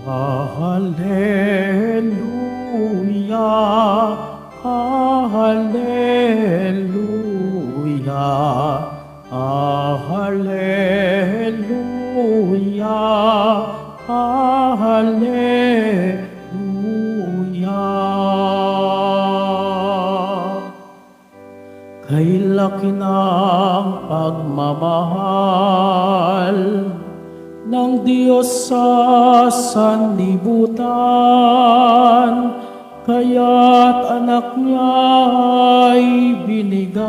Hallelujah, Hallelujah, Hallelujah, Hallelujah. Kay laki ng pagmamahal ng Diyos sa sanlibutan, kaya't anak niya ay binigay.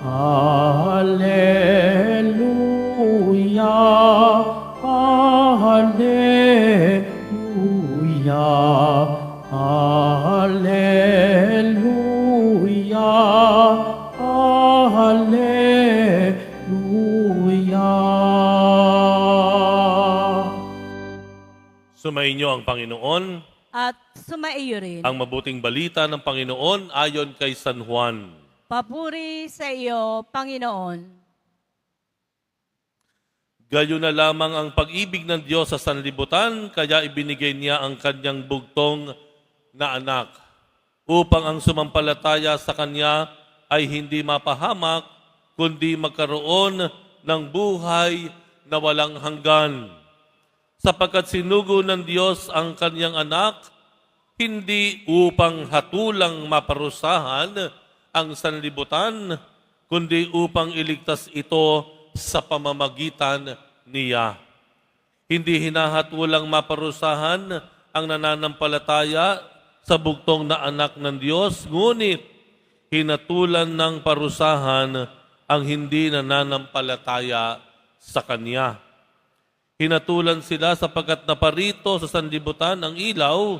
Hallelujah, Hallelujah, Hallelujah, Hallelujah. Sumainyo ang Panginoon, At sumaiyo rin. ang mabuting balita ng Panginoon ayon kay San Juan. Papuri sa iyo, Panginoon. Gayon na lamang ang pag-ibig ng Diyos sa sanlibutan, kaya ibinigay niya ang kanyang bugtong na anak, upang ang sumampalataya sa kanya ay hindi mapahamak, kundi magkaroon ng buhay na walang hanggan. Sapagkat sinugo ng Diyos ang kanyang anak, hindi upang hatulang maparusahan ang sanlibutan, kundi upang iligtas ito sa pamamagitan niya. Hindi hinahatulang maparusahan ang nananampalataya sa bugtong na anak ng Diyos, ngunit hinatulan ng parusahan ang hindi nananampalataya sa Kanya. Hinatulan sila sapagkat naparito sa sanlibutan ang ilaw,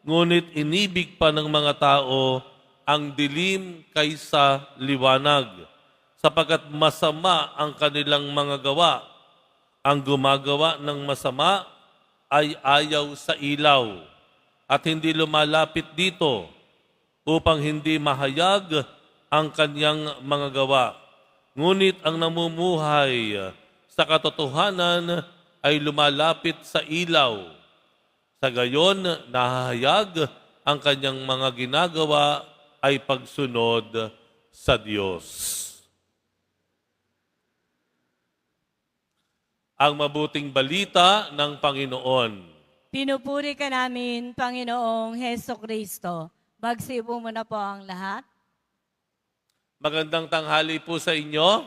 ngunit inibig pa ng mga tao ang dilim kaysa liwanag, sapagkat masama ang kanilang mga gawa. Ang gumagawa ng masama ay ayaw sa ilaw at hindi lumalapit dito upang hindi mahayag ang kanyang mga gawa. Ngunit ang namumuhay sa katotohanan ay lumalapit sa ilaw. Sa gayon, nahahayag ang kanyang mga ginagawa ay pagsunod sa Diyos. Ang mabuting balita ng Panginoon. Pinupuri ka namin, Panginoong Heso Kristo. Magsibo mo na po ang lahat. Magandang tanghali po sa inyo.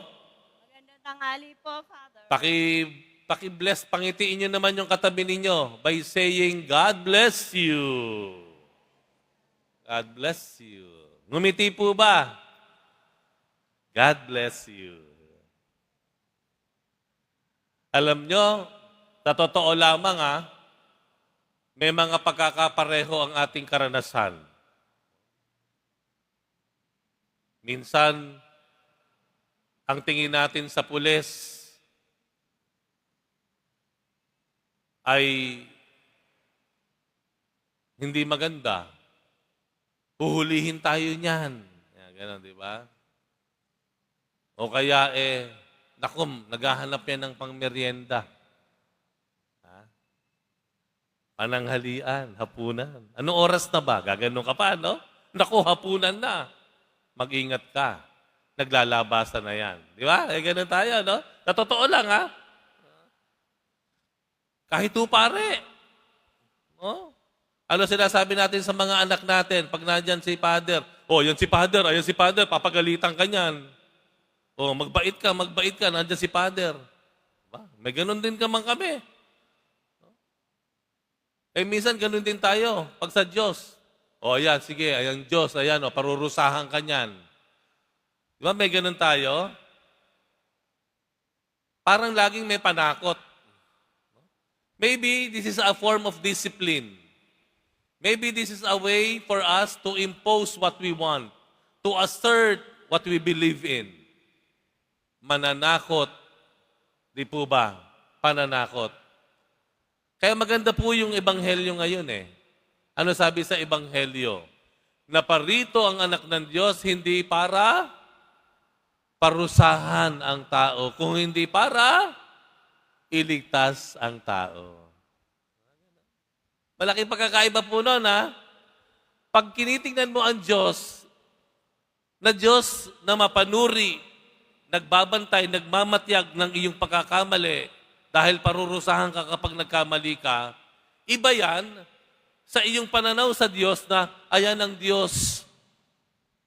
Magandang tanghali po, Father. Paki-bless, pangitiin nyo naman yung katabi ninyo by saying, God bless you. God bless you. Ngumiti po ba? God bless you. Alam nyo, sa totoo lamang may mga pagkakapareho ang ating karanasan. Minsan, ang tingin natin sa pulis ay hindi maganda. Huhulihin tayo niyan. Ganon, di ba? O kaya naku, naghahanap yan ng pangmeryenda. Pananghalian, hapunan. Anong oras na ba? Gaganon ka pa, no? Naku, hapunan na. Mag-ingat ka. Naglalabasan na yan. Di ba? Ganon tayo, no? Sa totoo lang, Kahit pare. Oh? Ano sinasabi natin sa mga anak natin pag nandyan si Father? Oh, yan si Father, ayan si Father, papagalitan ka niyan. Oh, magbait ka, nandyan si Father. Diba? May ganun din kaman kami. Minsan ganun din tayo pag sa Diyos. Oh, ayan, sige, ayan Diyos, ayan, parurusahan ka niyan. Diba, may ganun tayo? Parang laging may panakot. Maybe this is a form of discipline. Maybe this is a way for us to impose what we want, to assert what we believe in. Mananakot. Di po ba? Pananakot. Kaya maganda po yung ebanghelyo ngayon Ano sabi sa ebanghelyo? Naparito ang anak ng Diyos hindi para parusahan ang tao, kung hindi para iligtas ang tao. Malaking pagkakaiba po nun, ha? Pag kinitingnan mo ang Diyos na mapanuri, nagbabantay, nagmamatyag ng iyong pagkakamali dahil parurusahan ka kapag nagkamali ka, iba yan sa iyong pananaw sa Diyos na ayan ang Diyos.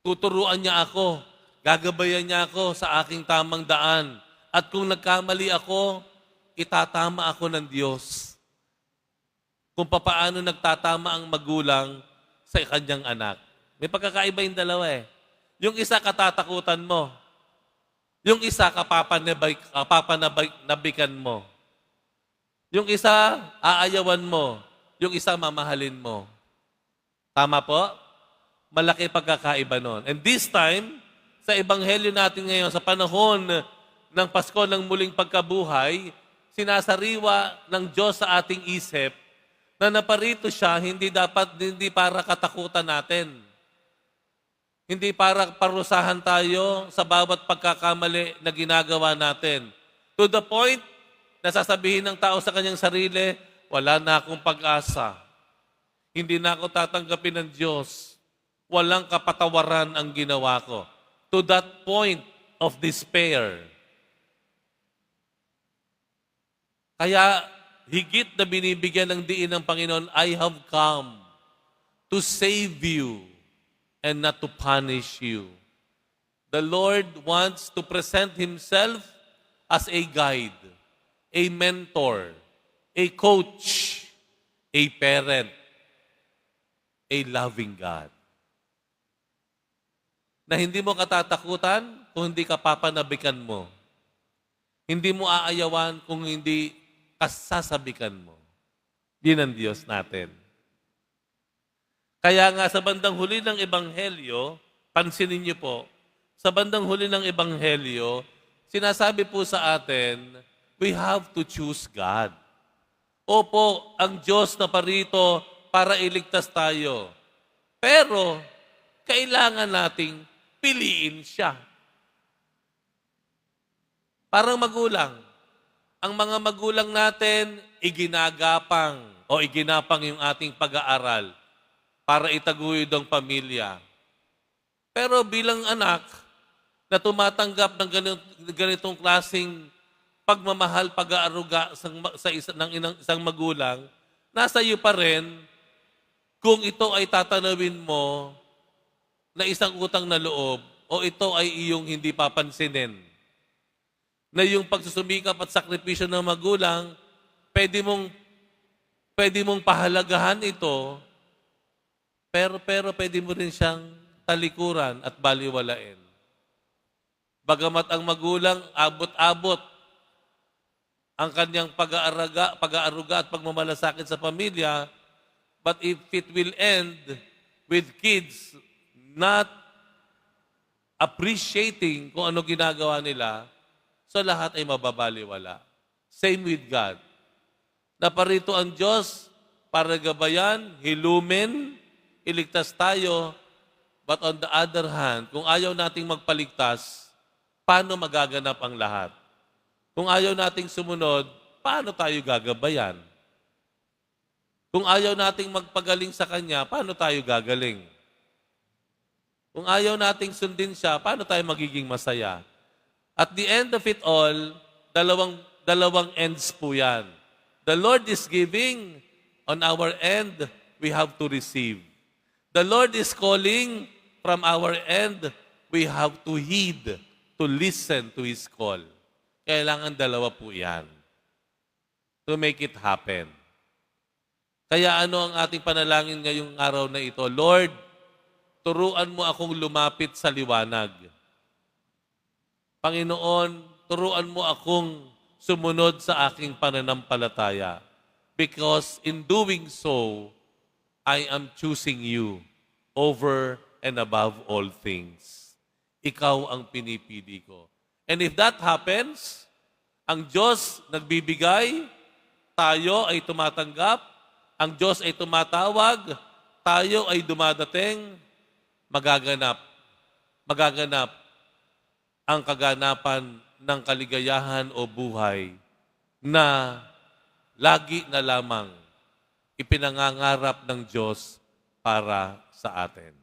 Tuturuan niya ako, gagabayan niya ako sa aking tamang daan. At kung nagkamali ako, itatama ako ng Diyos. Kung papaano nagtatama ang magulang sa kanyang anak. May pagkakaiba yung dalawa eh. Yung isa katatakutan mo. Yung isa kapapanabikan mo. Yung isa aayawan mo. Yung isa mamahalin mo. Tama po? Malaki pagkakaiba nun. And this time, sa ebanghelyo natin ngayon, sa panahon ng Pasko ng muling pagkabuhay, sinasariwa ng Diyos sa ating isip na naparito siya hindi para katakutan natin. Hindi para parusahan tayo sa bawat pagkakamali na ginagawa natin. To the point na sasabihin ng tao sa kanyang sarili, wala na akong pag-asa. Hindi na ako tatanggapin ng Diyos. Walang kapatawaran ang ginawa ko. To that point of despair. Kaya higit na binibigyan ng diin ng Panginoon, I have come to save you and not to punish you. The Lord wants to present Himself as a guide, a mentor, a coach, a parent, a loving God. Na hindi mo katatakutan kung hindi ka papanabikan mo. Hindi mo aayawan kung hindi kasasabikan mo. Din ang Diyos natin. Kaya nga sa bandang huli ng Ebanghelyo, pansinin niyo po, sa bandang huli ng Ebanghelyo, sinasabi po sa atin, we have to choose God. Opo, ang Diyos na parito para iligtas tayo. Pero, kailangan nating piliin siya. Parang magulang. Ang mga magulang natin, iginagapang yung ating pag-aaral para itaguyod ang pamilya. Pero bilang anak na tumatanggap ng ganitong klaseng pagmamahal, pag-aaruga ng isang magulang, nasa iyo pa rin kung ito ay tatanawin mo na isang utang na loob o ito ay iyong hindi papansinin. Na yung pagsusumikap at sakripisyo ng magulang, pwede mong pahalagahan ito, pero pwede mo rin siyang talikuran at baliwalain. Bagamat ang magulang abot-abot ang kanyang pag-aaruga at pagmamalasakit sa pamilya, but if it will end with kids not appreciating kung ano ginagawa nila, so lahat ay mababaliwala. Same with God. Naparito ang Diyos para gabayan, hilumin, iligtas tayo. But on the other hand, kung ayaw nating magpaligtas, paano magaganap ang lahat? Kung ayaw nating sumunod, paano tayo gagabayan? Kung ayaw nating magpagaling sa Kanya, paano tayo gagaling? Kung ayaw nating sundin siya, paano tayo magiging masaya? At the end of it all, dalawang ends po yan. The Lord is giving. On our end, we have to receive. The Lord is calling. From our end, we have to heed, to listen to His call. Kailangan dalawa po yan. To make it happen. Kaya ano ang ating panalangin ngayong araw na ito? Lord, turuan mo akong lumapit sa liwanag. Panginoon, turuan mo akong sumunod sa aking pananampalataya. Because in doing so, I am choosing you over and above all things. Ikaw ang pinipili ko. And if that happens, ang Diyos nagbibigay, tayo ay tumatanggap, ang Diyos ay tumatawag, tayo ay dumadating, magaganap ang kaganapan ng kaligayahan o buhay na lagi na lamang ipinangangarap ng Diyos para sa atin.